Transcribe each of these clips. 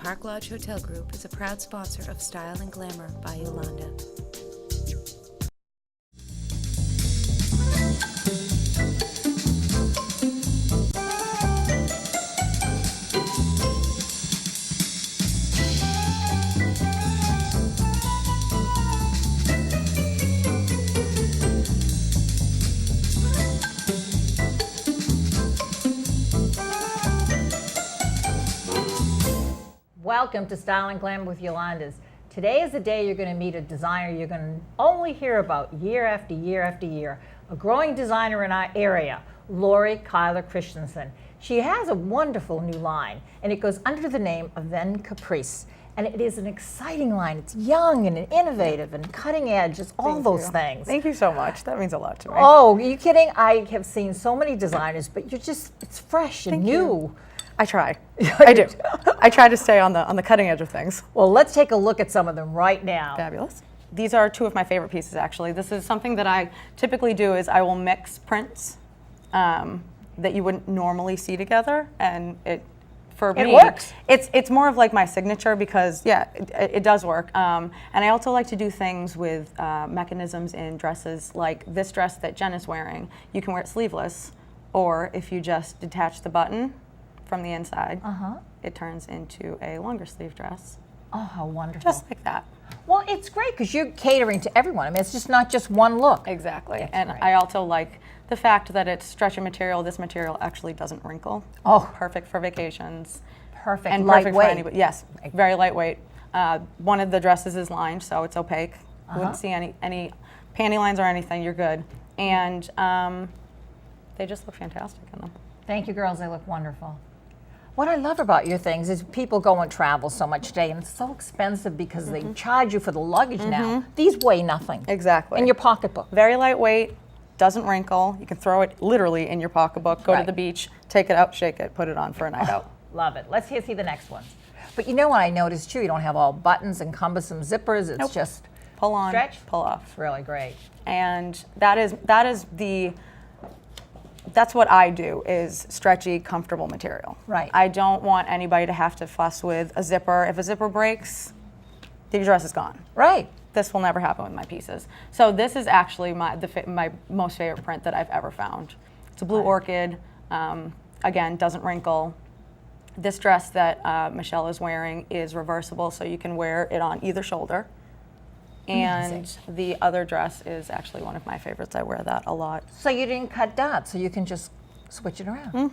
Park Lodge Hotel Group is a proud sponsor of Style and Glamour by Yolanda. Welcome to Style and Glamour with Yolanda's. Today is the day you're going to meet a designer you're going to only hear about year after year after year. A growing designer in our area, Lori Kyler Christensen. She has a wonderful new line, and it goes under the name of Venni Caprice. And it is an exciting line. It's young and innovative and cutting edge. It's all those things. Thank you so much. That means a lot to me. Oh, are you kidding? I have seen so many designers, but it's fresh and Thank new. You. I try. I do. I try to stay on the cutting edge of things. Well, let's take a look at some of them right now. Fabulous. These are two of my favorite pieces, actually. This is something that I typically do is I will mix prints that you wouldn't normally see together, and it works. It's more of like my signature because it does work. And I also like to do things with mechanisms in dresses, like this dress that Jen is wearing. You can wear it sleeveless, or if you just detach the button from the inside, it turns into a longer sleeve dress. Oh, how wonderful. Just like that. Well, it's great because you're catering to everyone. I mean, it's just not just one look. Exactly. That's and right. I also like the fact that it's stretchy material. This material actually doesn't wrinkle. Oh. Perfect for vacations. Perfect. And perfect for lightweight. anybody. Yes, very lightweight. One of the dresses is lined, so it's opaque. You wouldn't see any panty lines or anything. You're good. And they just look fantastic in them. Thank you, girls. They look wonderful. What I love about your things is people go and travel so much today, and it's so expensive because they charge you for the luggage now. These weigh nothing. Exactly. In your pocketbook. Very lightweight, doesn't wrinkle. You can throw it literally in your pocketbook, go to the beach, take it out, shake it, put it on for a night out. Love it. Let's see the next ones. But you know what I noticed too? You don't have all buttons and cumbersome zippers. It's just pull on, stretch, pull off. It's really great. And that's what I do, is stretchy, comfortable material. Right. I don't want anybody to have to fuss with a zipper. If a zipper breaks, the dress is gone. Right. This will never happen with my pieces. So this is actually my most favorite print that I've ever found. It's a blue orchid. Again, doesn't wrinkle. This dress that Michelle is wearing is reversible, so you can wear it on either shoulder. And the other dress is actually one of my favorites. I wear that a lot. So you didn't cut dots, so you can just switch it around.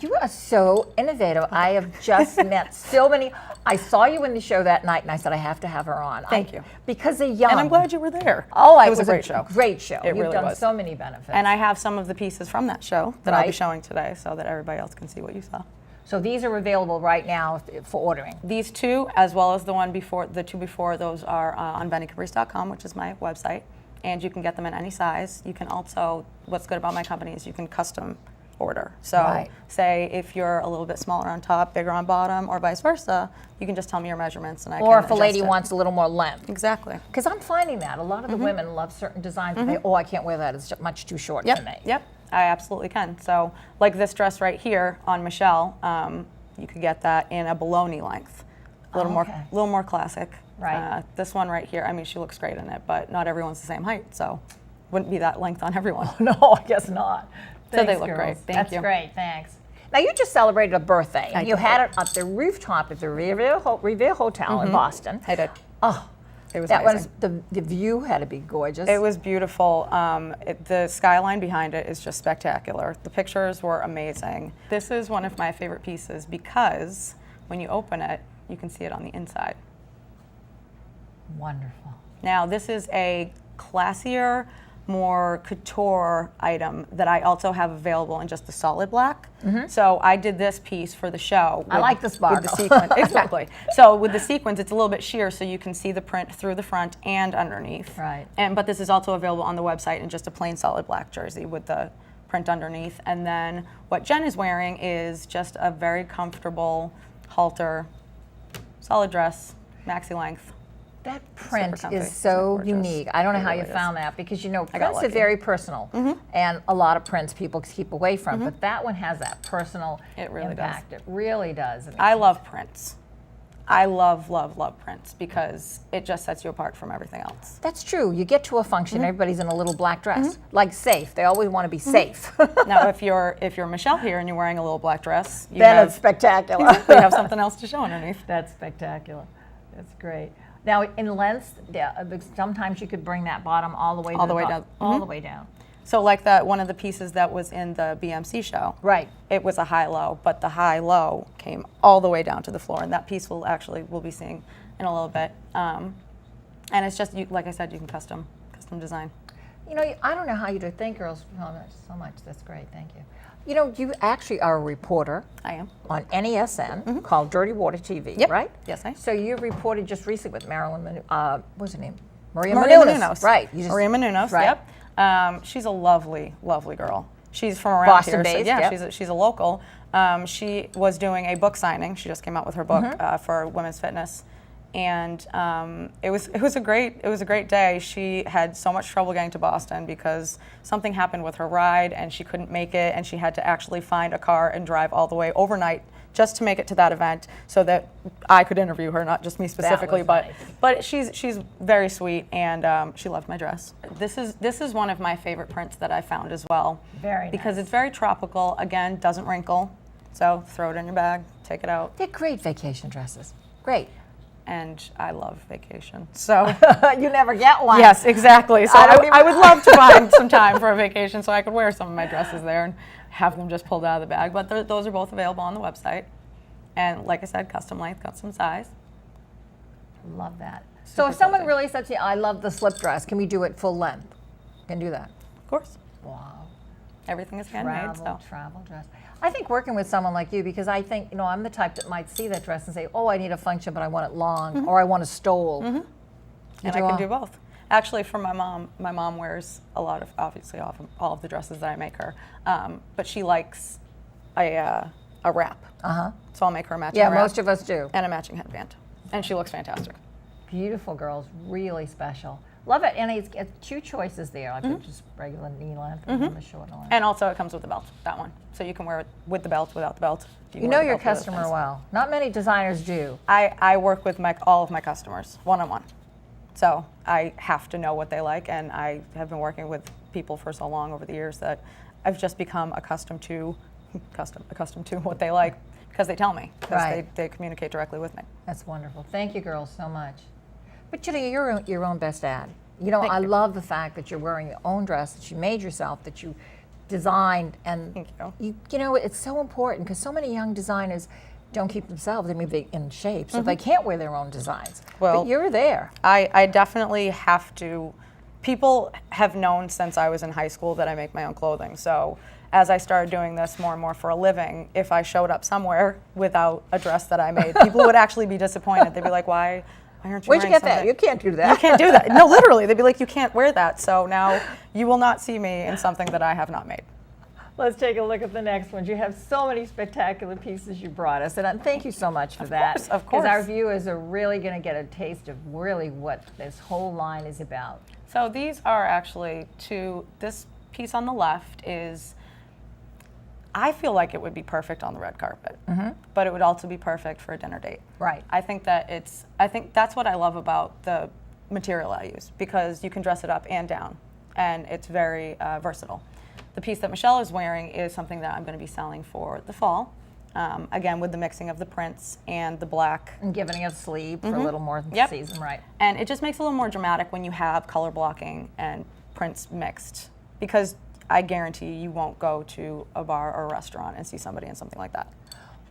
You are so innovative. I have just met so many. I saw you in the show that night, and I said, I have to have her on. Thank you. Because they're young. And I'm glad you were there. Oh, it was a great show. Great show. It You've really done was. so many benefits. And I have some of the pieces from that show that I'll be Right. showing today so that everybody else can see what you saw. So these are available right now for ordering. These two, as well as the two before, those are on VenniCaprice.com, which is my website, and you can get them in any size. You can also, what's good about my company is you can custom order. So say if you're a little bit smaller on top, bigger on bottom, or vice versa, you can just tell me your measurements and I can Or if a lady adjust it. wants a little more length. Exactly. Because I'm finding that. A lot of the women love certain designs, and I can't wear that. It's much too short for me. Yep, I absolutely can. So like this dress right here on Michelle, you could get that in a below-knee length. A little more classic. Right. This one right here, I mean, she looks great in it, but not everyone's the same height, so wouldn't be that length on everyone. No, I guess not. So they Thanks, look girls. great. Thank That's you. great. Thanks. Now, you just celebrated a birthday, and you did. had it at the rooftop at the Revere Hotel in Boston. I did. Oh, It was that amazing. was the view had to be gorgeous. It was beautiful. The skyline behind it is just spectacular. The pictures were amazing. This is one of my favorite pieces because when you open it, you can see it on the inside. Wonderful. Now, this is a classier, more couture item that I also have available in just the solid black. So I did this piece for the show. I like the With sparkle. the sequin. Exactly. So with the sequins, it's a little bit sheer, so you can see the print through the front and underneath. Right. But this is also available on the website in just a plain solid black jersey with the print underneath. And then what Jen is wearing is just a very comfortable halter, solid dress, maxi length. That print comfy. is Isn't it so gorgeous? unique. I don't know It how really you is. found that because you know I got prints are lucky. very personal, and a lot of prints people keep away from. But that one has that personal It really impact. It really does. I mean, I love prints. I love, love, love prints because it just sets you apart from everything else. that's true. You get to a function, everybody's in a little black dress, like safe. They always want to be safe. Now, if you're Michelle here and you're wearing a little black dress, you Then have, it's spectacular. you have something else to show underneath. That's spectacular. That's great. Now, in lengths, sometimes you could bring that bottom all the way All to the way top, down. all the way down. So like that, one of the pieces that was in the BMC show, Right. it was a high-low, but the high-low came all the way down to the floor, and that piece we'll be seeing in a little bit. And it's just, like I said, you can custom design. You know, I don't know how you do. Thank girls so much. That's great. Thank you. You know, you actually are a reporter I am. on NESN called Dirty Water TV, Yep. right? Yes, I am. So you reported just recently with what's her name? Maria Maria Menounos. Menounos. Right. Maria Menounos, right. yep. She's a lovely, lovely girl. She's from around Boston here. based, so yeah, yep. she's a local. She was doing a book signing. She just came out with her book for women's fitness. And it was a great day. She had so much trouble getting to Boston because something happened with her ride and she couldn't make it, and she had to actually find a car and drive all the way overnight just to make it to that event so that I could interview her, not just me specifically. nice. But she's very sweet, and she loved my dress. This is one of my favorite prints that I found as well. Very because nice. it's very tropical. Again, doesn't wrinkle, so throw it in your bag, take it out. They're great vacation dresses. Great. And I love vacation, so You never get one. yes, exactly. So I would love to find some time for a vacation so I could wear some of my dresses there and have them just pulled out of the bag. But those are both available on the website, and like I said, custom length, custom size. Love that. So if someone really said to you, I love the slip dress, can we do it full length? Can do that. Of course, Wow. everything is handmade. Travel dress. I think working with someone like you, because I think, you know, I'm the type that might see that dress and say, oh, I need a function, but I want it long, or I want a stole. And I can do both. Actually, for my mom wears obviously all of the dresses that I make her, but she likes a wrap. So I'll make her a matching Yeah, wrap most of us do. and a matching headband, and she looks fantastic. Beautiful girls, really special. Love it, and it's two choices there, like just regular knee length and the short length. And also, it comes with the belt, that one. So you can wear it with the belt, without the belt. You know your customer well. Not many designers do. I work with all of my customers one-on-one. So I have to know what they like, and I have been working with people for so long over the years that I've just become accustomed to what they like because they tell me, because Right. they communicate directly with me. That's wonderful. Thank you, girls, so much. But you know, you're your own best ad. You know, Thank I you. love the fact that you're wearing your own dress, that you made yourself, that you designed, and Thank you know, it's so important because so many young designers don't keep themselves. I mean, they in shape, so they can't wear their own designs. Well, but you're there. I definitely have to. People have known since I was in high school that I make my own clothing. So as I started doing this more and more for a living, if I showed up somewhere without a dress that I made, people would actually be disappointed. They'd be like, why aren't you Where'd you wearing get that? something? You can't do that. You can't do that. No, literally. They'd be like, you can't wear that. So now you will not see me in something that I have not made. Let's take a look at the next ones. You have so many spectacular pieces you brought us, and thank you so much for that. Of course. Because our viewers are really going to get a taste of really what this whole line is about. So these are actually this piece on the left is, I feel like it would be perfect on the red carpet, but it would also be perfect for a dinner date. Right. I think that's what I love about the material I use, because you can dress it up and down, and it's very versatile. The piece that Michelle is wearing is something that I'm going to be selling for the fall, again with the mixing of the prints and the black. And giving it a sleeve for a little more than Yep. season, right? And it just makes it a little more dramatic when you have color blocking and prints mixed, because I guarantee you won't go to a bar or a restaurant and see somebody in something like that.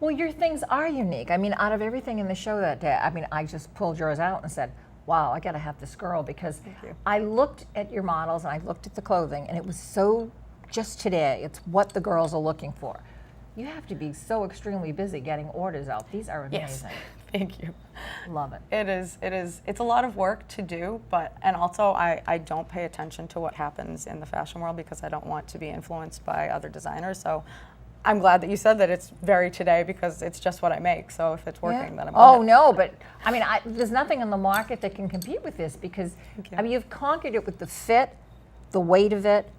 Well, your things are unique. I mean, out of everything in the show that day, I mean, I just pulled yours out and said, wow, I got to have this girl, because you. I looked at your models and I looked at the clothing, and it was so just today. It's what the girls are looking for. You have to be so extremely busy getting orders out. These are amazing. Thank you. Love it. It's a lot of work to do, and also I don't pay attention to what happens in the fashion world because I don't want to be influenced by other designers. So I'm glad that you said that it's very today because it's just what I make. So if it's working, then I'm Oh glad. no, but I mean, there's nothing in the market that can compete with this because Thank you. I mean, you've conquered it with the fit, the weight of it,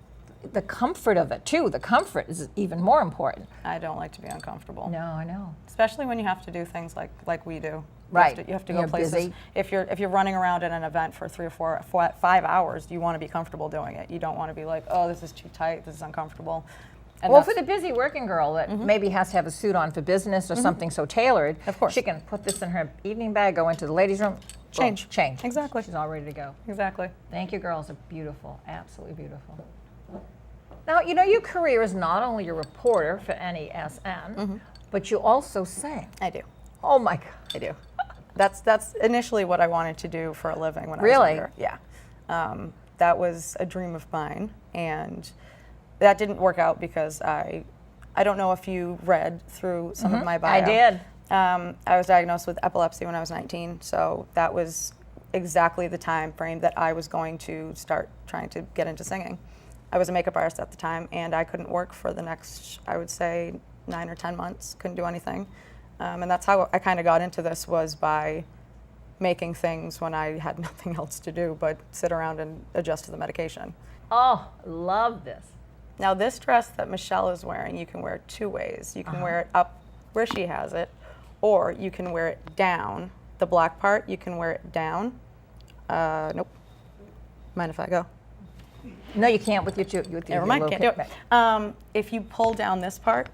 the comfort of it too. The comfort is even more important. I don't like to be uncomfortable. No, I know. Especially when you have to do things like we do. Right. You have to go You're places. busy. If you're running around in an event for 3 or 4, 5 hours, you want to be comfortable doing it. You don't want to be like, oh, this is too tight, this is uncomfortable. And Well, for the busy working girl that maybe has to have a suit on for business or something so tailored, Of course. she can put this in her evening bag, go into the ladies' room, boom, Change. change. Exactly. She's all ready to go. Exactly. Thank you, girls. Are beautiful, absolutely beautiful. Now, you know, your career is not only a reporter for NESN, but you also sing. I do. Oh my God. I do. That's initially what I wanted to do for a living when I Really? was younger. Yeah. That was a dream of mine, and that didn't work out because I don't know if you read through some of my bio. I did. I was diagnosed with epilepsy when I was 19, so that was exactly the time frame that I was going to start trying to get into singing. I was a makeup artist at the time, and I couldn't work for the next, I would say, 9 or 10 months. Couldn't do anything. And that's how I kind of got into this, was by making things when I had nothing else to do but sit around and adjust to the medication. Oh, love this. Now this dress that Michelle is wearing, you can wear it 2 ways. You can wear it up where she has it, or you can wear it down. The black part, you can wear it down. Nope. Mind if I go? No, you can't with your Never mind, little can't do kick- it. If you pull down this part,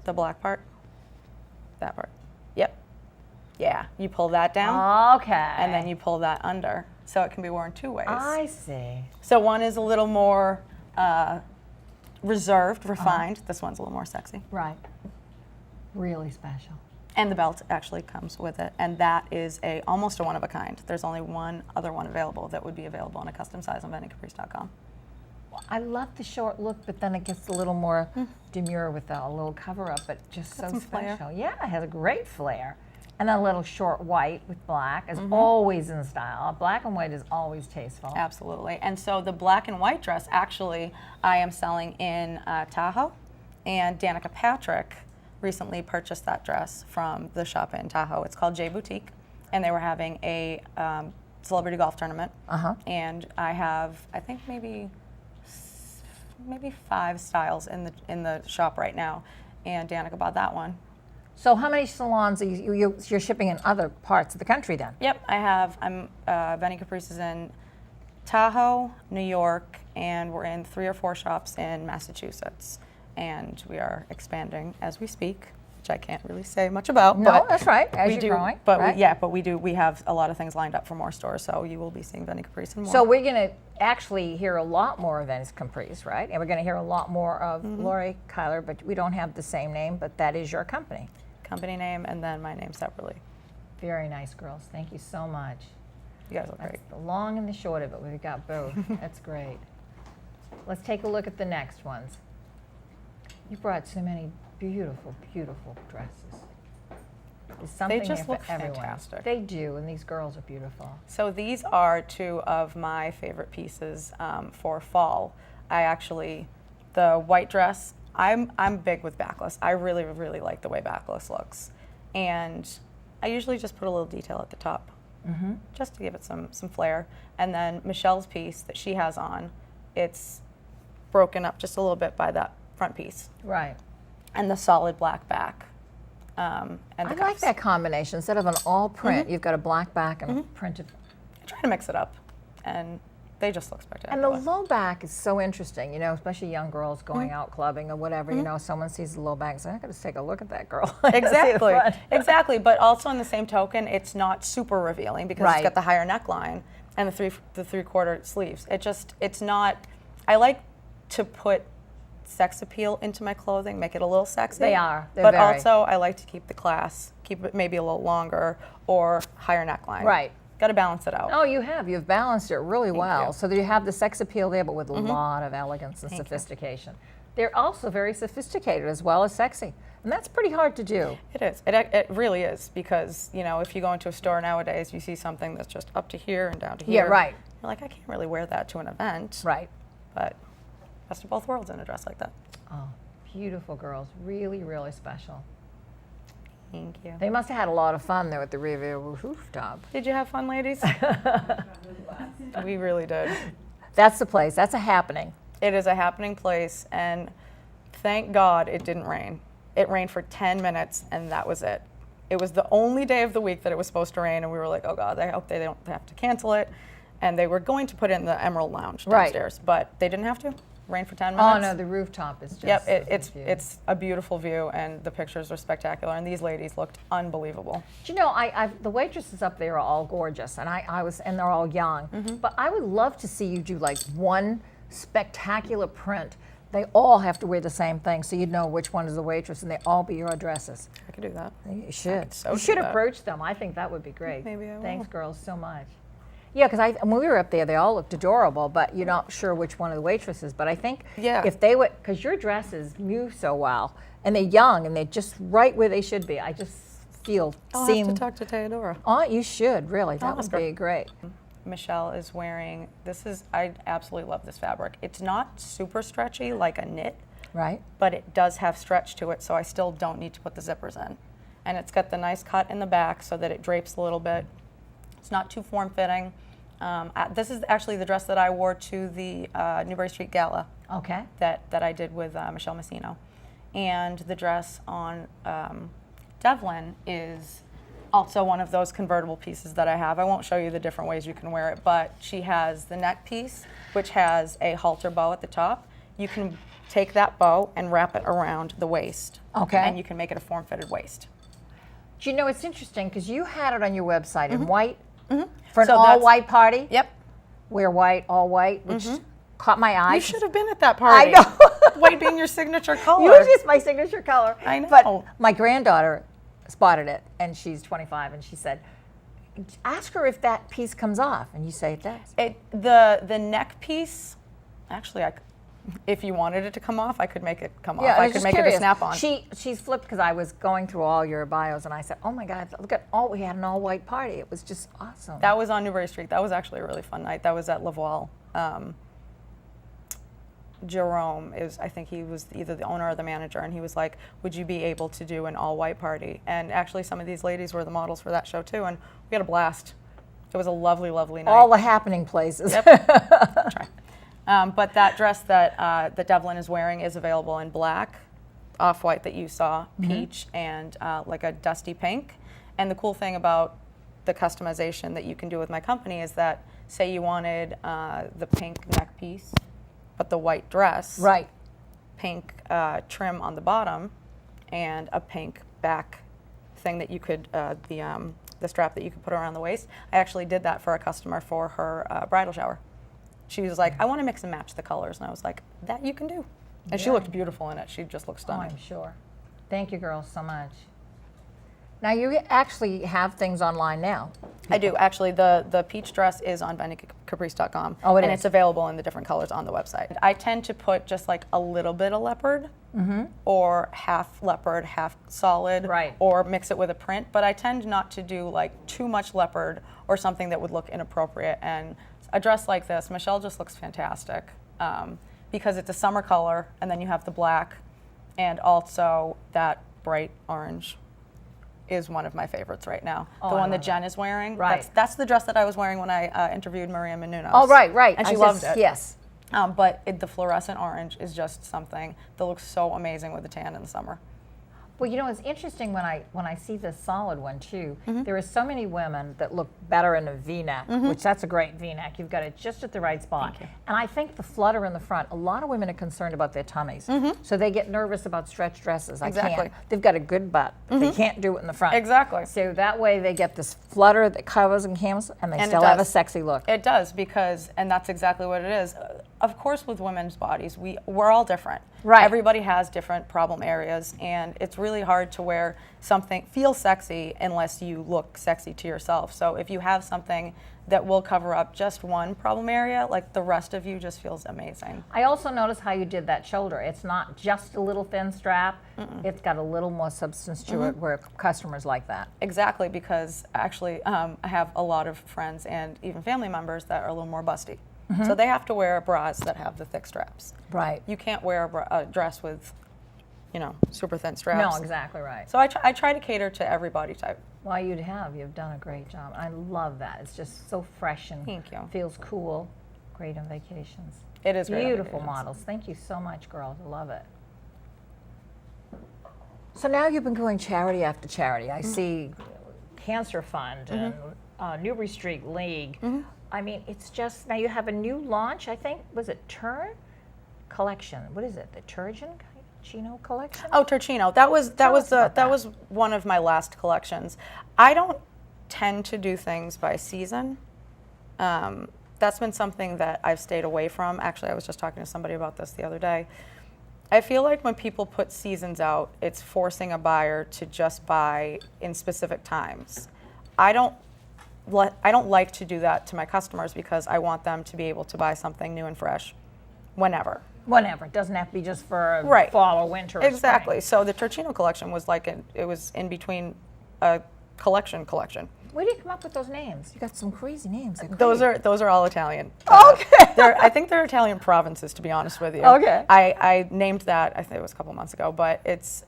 the black part, that part, yep. Yeah, you pull that down, Okay. and then you pull that under. So it can be worn 2 ways. I see. So one is a little more reserved, refined. This one's a little more sexy. Right. Really special. And the belt actually comes with it, and that is almost a one of a kind. There's only one other one available that would be available in a custom size on VenniCaprice.com. I love the short look, but then it gets a little more demure with a little cover up, but just so some flair. special. Yeah, it has a great flair. And then a little short white with black is always in style. Black and white is always tasteful. Absolutely. And so the black and white dress, actually, I am selling in Tahoe, and Danica Patrick recently purchased that dress from the shop in Tahoe. It's called J Boutique, and they were having a celebrity golf tournament. And I have, I think maybe 5 styles in the shop right now, and Danica bought that one. So how many salons are you're shipping in other parts of the country then? Yep, Venni Caprice is in Tahoe, New York, and we're in 3 or 4 shops in Massachusetts. And we are expanding as we speak, which I can't really say much about. No, but that's right, as we you're do, growing, But right? we have a lot of things lined up for more stores, so you will be seeing Venni Caprice and more. So we're going to actually hear a lot more of Venni Caprice, right? And we're going to hear a lot more of Lori Kyler, but we don't have the same name, but that is your company. Company name and then my name separately. Very nice, girls. Thank you so much. You guys look great. That's the long and the short of it. We've got both. That's great. Let's take a look at the next ones. You brought so many beautiful, beautiful dresses. There's something just here look for everyone. fantastic. They do, and these girls are beautiful. So these are 2 of my favorite pieces for fall. The white dress, I'm big with backless. I really, really like the way backless looks. And I usually just put a little detail at the top, just to give it some flair. And then Michelle's piece that she has on, it's broken up just a little bit by that front piece. Right. And the solid black back. And the I like cuffs. that combination. Instead of an all print, you've got a black back and printed. I try to mix it up, and they just look And spectacular. the low back is so interesting, you know, especially young girls going out clubbing or whatever, you know, someone sees the low back and says, I got to take a look at that girl. I gotta see the Exactly, front. exactly. But also on the same token, it's not super revealing because Right. it's got the higher neckline and the 3/4 sleeves. It's not. I like to put sex appeal into my clothing, make it a little sexy. They are. They're but very. also I like to keep the class, keep it maybe a little longer or higher neckline. Right. Got to balance it out. Oh, you have. You've balanced it really well. you. So that you have the sex appeal there, but with a lot of elegance and Thank you. sophistication. They're also very sophisticated as well as sexy. And that's pretty hard to do. It is. It really is because, you know, if you go into a store nowadays, you see something that's just up to here and down to Yeah, here. right. You're like, I can't really wear that to an event. Right. But best of both worlds in a dress like that. Oh, Beautiful girls, really, really special. Thank you. They must have had a lot of fun there at the Riviera rooftop. Did you have fun, ladies? We really did. That's the place. That's a happening. It is a happening place, and thank God it didn't rain. It rained for 10 minutes, and that was it. It was the only day of the week that it was supposed to rain, and we were like, oh God, I hope they don't have to cancel it. And they were going to put it in the Emerald Lounge downstairs, but they didn't have to. Rain for 10 minutes. Oh no, the rooftop is just. Yep, it's a beautiful view, and the pictures are spectacular, and these ladies looked unbelievable. Do you know, the waitresses up there are all gorgeous, and and they're all young. But I would love to see you do like one spectacular print. They all have to wear the same thing, so you'd know which one is the waitress, and they all be your addresses. I could do that. You should. so You should do that. approach them. I think that would be great. Maybe I will. Thanks, girls, so much. Yeah, because when we were up there, they all looked adorable, but you're not sure which one of the waitresses. But I think if they would, because your dresses move so well, and they're young, and they're just right where they should be. I just feel I'll have to talk to Theodora. Oh, you should really. That would ask her. be great. Michelle is wearing, I absolutely love this fabric. It's not super stretchy like a knit, Right. but it does have stretch to it, so I still don't need to put the zippers in. And it's got the nice cut in the back so that it drapes a little bit. It's not too form-fitting. This is actually the dress that I wore to the Newbury Street Gala Okay. that I did with Michelle Messino. And the dress on Devlin is also one of those convertible pieces that I have. I won't show you the different ways you can wear it, but she has the neck piece, which has a halter bow at the top. You can take that bow and wrap it around the waist. Okay. And you can make it a form-fitted waist. Do you know, it's interesting because you had it on your website in white for an So that's- all-white party. Yep. Wear white, all white, which caught my eye. You should have been at that party. I know. White being your signature color. Usually it's my signature color. I know. But my granddaughter spotted it, and she's 25, and she said, ask her if that piece comes off. And you say it does. The neck piece, actually, if you wanted it to come off, I could make it come off. Yeah, I was could just make curious. it a snap-on. She's flipped because I was going through all your bios, and I said, oh my God, look at we had an all-white party. It was just awesome. That was on Newbury Street. That was actually a really fun night. That was at Lavoie. Jerome I think he was either the owner or the manager, and he was like, would you be able to do an all-white party? And actually some of these ladies were the models for that show too, and we had a blast. It was a lovely, lovely night. All the happening places. Yep. Try. But that dress that Devlin is wearing is available in black, off-white that you saw, peach, and like a dusty pink. And the cool thing about the customization that you can do with my company is that, say you wanted the pink neck piece, but the white dress, Right. pink trim on the bottom, and a pink back thing that you could, the strap that you could put around the waist. I actually did that for a customer for her bridal shower. She was like, I want to mix and match the colors. And I was like, that you can do. And she looked beautiful in it. She just looked Oh, stunning. I'm sure. Thank you, girls, so much. Now, you actually have things online now. I do. Actually, the peach dress is on VenniCaprice.com. Oh, it and is. it's available in the different colors on the website. I tend to put just like a little bit of leopard or half leopard, half solid, Right. or mix it with a print. But I tend not to do like too much leopard or something that would look inappropriate. And a dress like this, Michelle just looks fantastic because it's a summer color, and then you have the black, and also that bright orange is one of my favorites right now. Oh, the I one that love Jen is wearing. Right. That's the dress that I was wearing when I interviewed Maria Menounos. Oh, right. And I she just- loved it. Yes. But the fluorescent orange is just something that looks so amazing with the tan in the summer. Well, you know, it's interesting when I see this solid one too. There are so many women that look better in a V-neck, which that's a great V-neck. You've got it just at the right spot. And I think the flutter in the front, a lot of women are concerned about their tummies. So they get nervous about stretch dresses. Exactly. I can't. They've got a good butt. But they can't do it in the front. Exactly. So that way they get this flutter that covers and cams, and they And it still have a does. sexy look. It does, because, and that's exactly what it is. Of course, with women's bodies, we're all different. Right. Everybody has different problem areas, and it's really hard to wear something, feel sexy, unless you look sexy to yourself. So if you have something that will cover up just one problem area, like the rest of you just feels amazing. I also noticed how you did that shoulder. It's not just a little thin strap. It's got a little more substance to it where customers like that. Exactly, because actually I have a lot of friends and even family members that are a little more busty. So they have to wear bras that have the thick straps. Right. You can't wear a dress with super thin straps. No, exactly right. So I try to cater to every body type. Well, you've done a great job. I love that. It's just so fresh and Thank you. feels cool. Great on vacations. It is great on Beautiful vacations. models. Thank you so much, girls. I love it. So now you've been going charity after charity. I see Cancer Fund and Newbury Street League. I mean, it's just, now you have a new launch, I think. Was it collection? What is it? The Turgino collection? Oh, Turchino. That was one of my last collections. I don't tend to do things by season. That's been something that I've stayed away from. Actually, I was just talking to somebody about this the other day. I feel like when people put seasons out, it's forcing a buyer to just buy in specific times. I don't like to do that to my customers because I want them to be able to buy something new and fresh whenever. Whenever. It doesn't have to be just for Right. fall or winter or Exactly. spring. So the Turchino collection was it was in between a collection. Where do you come up with those names? You got some crazy names. Those are all Italian. Okay. I think they're Italian provinces, to be honest with you. Okay. I named that, I think it was a couple months ago, but it's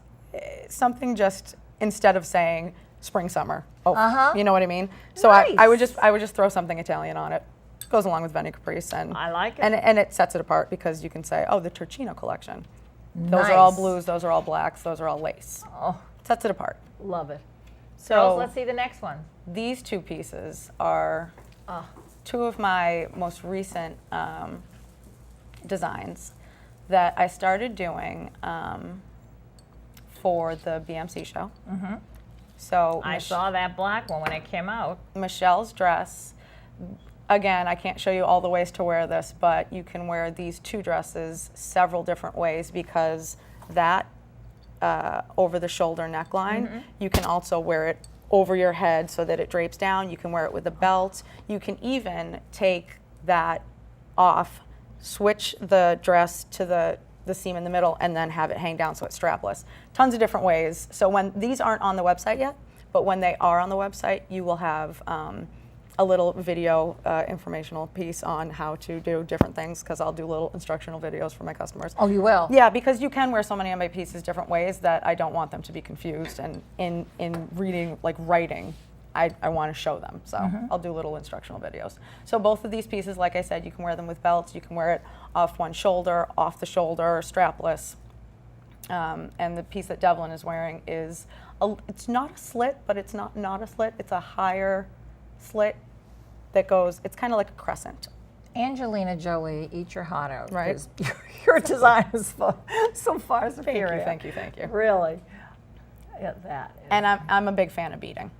something just, instead of saying spring, summer. Oh, you know what I mean? So Nice. I would just throw something Italian on it. Goes along with Venni, Caprice, and I like it. And it sets it apart because you can say, oh, the Turchino collection. Those are all Nice. blues, those are all blacks, those are all lace. Oh, Sets it apart. love it. So Girls, let's see the next one. these two pieces are two of my most recent designs that I started doing for the BMC show. So I saw that black one when it came out. Michelle's dress, again, I can't show you all the ways to wear this, but you can wear these two dresses several different ways because that over the shoulder neckline, you can also wear it over your head so that it drapes down. You can wear it with a belt. You can even take that off, switch the dress to the seam in the middle, and then have it hang down so it's strapless. Tons of different ways. So when these aren't on the website yet, but when they are on the website, you will have a little video informational piece on how to do different things, because I'll do little instructional videos for my customers. Oh, you will? Yeah, because you can wear so many of my pieces different ways that I don't want them to be confused. And in reading, like writing, I want to show them. So I'll do little instructional videos. So both of these pieces, like I said, you can wear them with belts. You can wear it off one shoulder, off the shoulder, strapless. And the piece that Devlin is wearing is, it's not a slit, but it's not a slit. It's a higher slit that goes, it's kind of like a crescent. Angelina Jolie, eat your heart out. Right. 'Cause your design is so far superior. Thank you. Really. Yeah, that. And I'm a big fan of beading.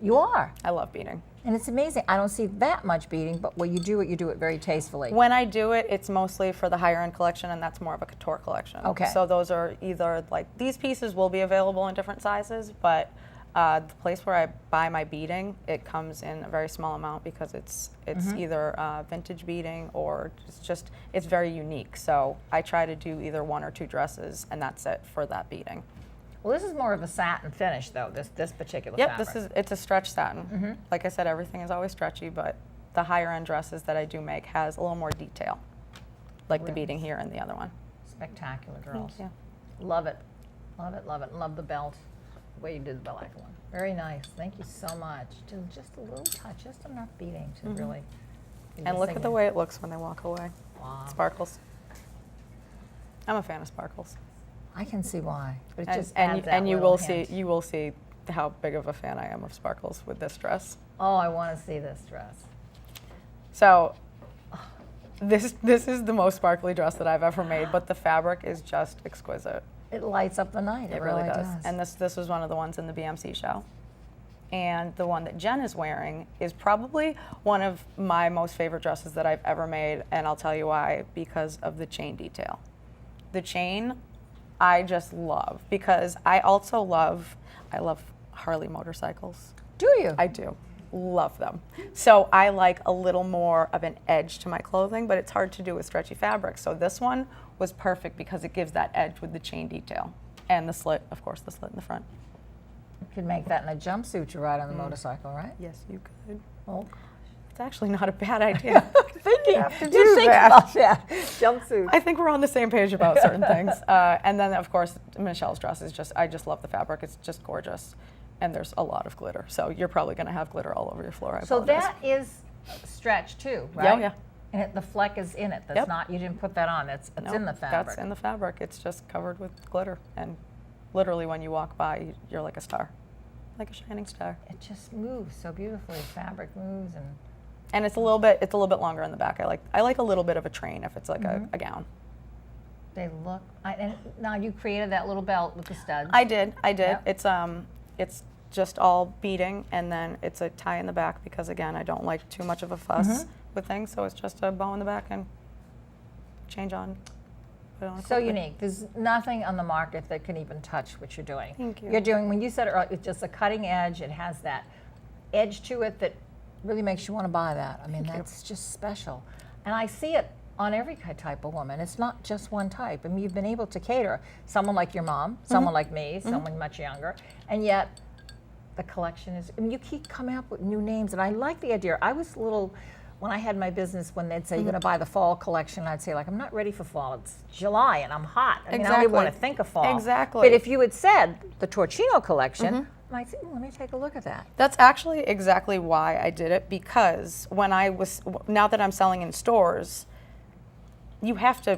You are. I love beading. And it's amazing. I don't see that much beading, but when you do it very tastefully. When I do it, it's mostly for the higher end collection, and that's more of a couture collection. Okay. So those are either, like, these pieces will be available in different sizes, but the place where I buy my beading, it comes in a very small amount because it's either vintage beading or it's very unique. So I try to do either one or two dresses, and that's it for that beading. Well, this is more of a satin finish, though, this particular Yep, fabric. it's a stretch satin. Like I said, everything is always stretchy, but the higher end dresses that I do make has a little more detail, like the beading here and the other one. Spectacular, girls. Thank Love it. Love it, love it. Love the belt. The way you did the black one. Very nice. Thank you so much. Just a little touch, just enough beading to really. And look at the way it looks when they walk away. Wow. Sparkles. I'm a fan of sparkles. I can see why. But it And, just and, adds you, that and you little will hint. see how big of a fan I am of sparkles with this dress. Oh, I want to see this dress. So this is the most sparkly dress that I've ever made, but the fabric is just exquisite. It lights up the night. It really does. And this was one of the ones in the BMC show. And the one that Jen is wearing is probably one of my most favorite dresses that I've ever made, and I'll tell you why, because of the chain detail. The chain, I just love, because I love Harley motorcycles. Do you? I do. Love them. So I like a little more of an edge to my clothing, but it's hard to do with stretchy fabric. So this one was perfect because it gives that edge with the chain detail. And the slit, of course, the slit in the front. You could make that in a jumpsuit to ride on the motorcycle, right? Yes, you could. Oh, gosh. It's actually not a bad idea. Thinking, have to you do think that. about that. Jumpsuit. I think we're on the same page about certain things. And then, of course, Michelle's dress is I just love the fabric. It's just gorgeous. And there's a lot of glitter. So you're probably going to have glitter all over your floor. I So apologize. that is stretch too, right? Yeah, yeah. And the fleck is in it. That's Yep. not, you didn't put that on. It's No, in the fabric. That's in the fabric. It's just covered with glitter. And literally when you walk by, you're like a star, like a shining star. It just moves so beautifully. Fabric moves And it's a little bit longer in the back. I like a little bit of a train if it's like a gown. they look. And now you created that little belt with the studs. I did. Yep. It's just all beading, and then it's a tie in the back because again, I don't like too much of a fuss with things. So it's just a bow in the back and change on. Put it on So quickly. unique. There's nothing on the market that can even touch what you're doing. Thank you. You're doing, when you said it earlier, it's just a cutting edge. It has that edge to it that really makes you want to buy that. I mean, that's just special. And I see it on every type of woman. It's not just one type. I mean, you've been able to cater someone like your mom, someone like me, someone much younger, and yet the collection is, I mean, you keep coming up with new names, and I like the idea. I was a little, when I had my business, when they'd say, you're going to buy the fall collection, I'd say, like, I'm not ready for fall. It's July, and I'm hot. I mean, I don't even want to think of fall. Exactly. But if you had said the Torchino collection, I might say, let me take a look at that. That's actually exactly why I did it, because when now that I'm selling in stores, you have to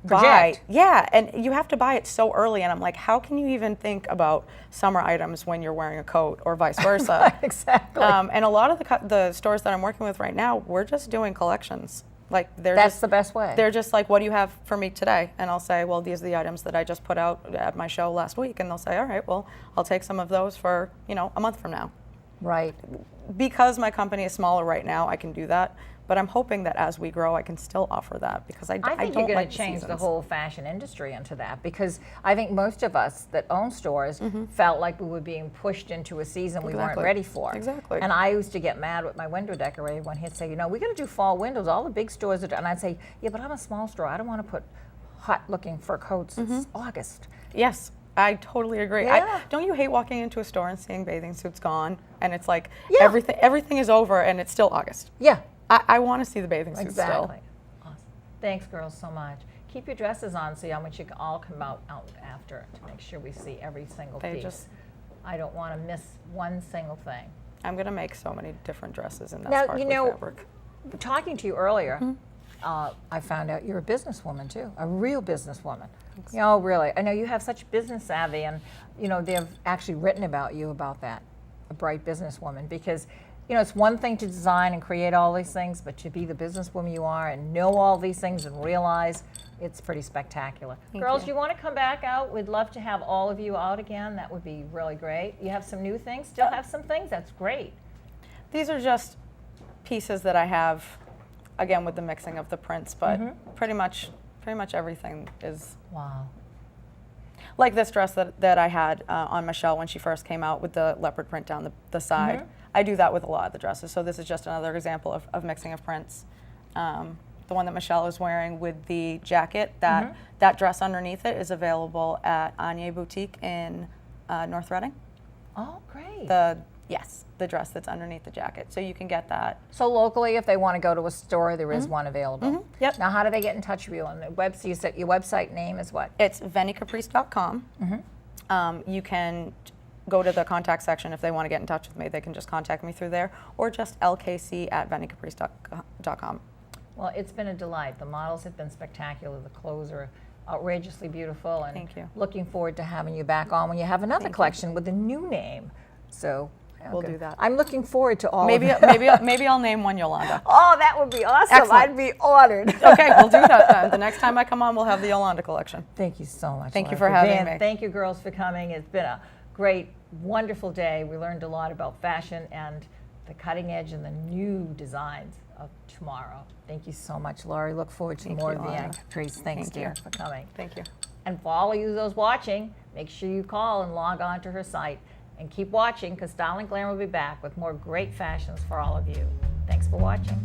buy, Project. yeah, and you have to buy it so early, and I'm like, how can you even think about summer items when you're wearing a coat or vice versa? Exactly. And a lot of the stores that I'm working with right now, we're just doing collections. Like That's the best way. They're just like, what do you have for me today? And I'll say, well, these are the items that I just put out at my show last week, and they'll say, all right, well, I'll take some of those for a month from now. Right. Because my company is smaller right now, I can do that. But I'm hoping that as we grow, I can still offer that because I I think don't you're going like to change the seasons. whole fashion industry into that, because I think most of us that own stores felt like we were being pushed into a season we weren't Exactly. ready for. Exactly. And I used to get mad with my window decorator when he'd say, we're going to do fall windows. All the big stores are, and I'd say, yeah, but I'm a small store. I don't want to put hot-looking fur coats. It's August. Yes, I totally agree. Yeah. Don't you hate walking into a store and seeing bathing suits gone, and it's like Yeah. everything is over and it's still August? Yeah. I want to see the bathing suits Exactly. still. Awesome. Thanks, girls, so much. Keep your dresses on so I want you to all come out after to make sure we see every single They piece. just- I don't want to miss one single thing. I'm gonna make so many different dresses in that Now, sparkly fabric. talking to you earlier, I found out you're a businesswoman too, a real businesswoman. Really. I know you have such business savvy, and they've actually written about you about that, a bright businesswoman, because it's one thing to design and create all these things, but to be the businesswoman you are and know all these things and realize it's pretty spectacular. Girls, you. do you want to come back out? We'd love to have all of you out again. That would be really great. You have some new things? Still have some things? That's great. These are just pieces that I have, again with the mixing of the prints, but pretty much everything is Wow. like this dress that I had on Michelle when she first came out with the leopard print down the side. I do that with a lot of the dresses, so this is just another example of mixing of prints. The one that Michelle is wearing with the jacket, that dress underneath it is available at Anya Boutique in North Reading. Oh, great. The dress that's underneath the jacket, so you can get that. So locally, if they want to go to a store, there is one available. Yep. Now, how do they get in touch with you? On the website, you said your website name is what? It's vennicaprice.com. You can go to the contact section if they want to get in touch with me. They can just contact me through there, or just lkc@vennicaprice.com. Well, it's been a delight. The models have been spectacular. The clothes are outrageously beautiful, and Thank you. looking forward to having you back on when you have another collection with a new name. So We'll do that. I'm looking forward to all Maybe of it. maybe I'll name one Yolanda. Oh, that would be awesome. Excellent. I'd be honored. Okay, we'll do that then. The next time I come on, we'll have the Yolanda collection. Thank you so much. Thank you Laura, for having being- me. Thank you, girls, for coming. It's been a great, wonderful day. We learned a lot about fashion and the cutting edge and the new designs of tomorrow. Thank you so much, Lori. Look forward to Thank more you, of the Yolanda. Caprice. Thanks, Thank dear, you. for coming. Thank you. And for all of you those watching, make sure you call and log on to her site. And keep watching, because Style and Glamour will be back with more great fashions for all of you. Thanks for watching.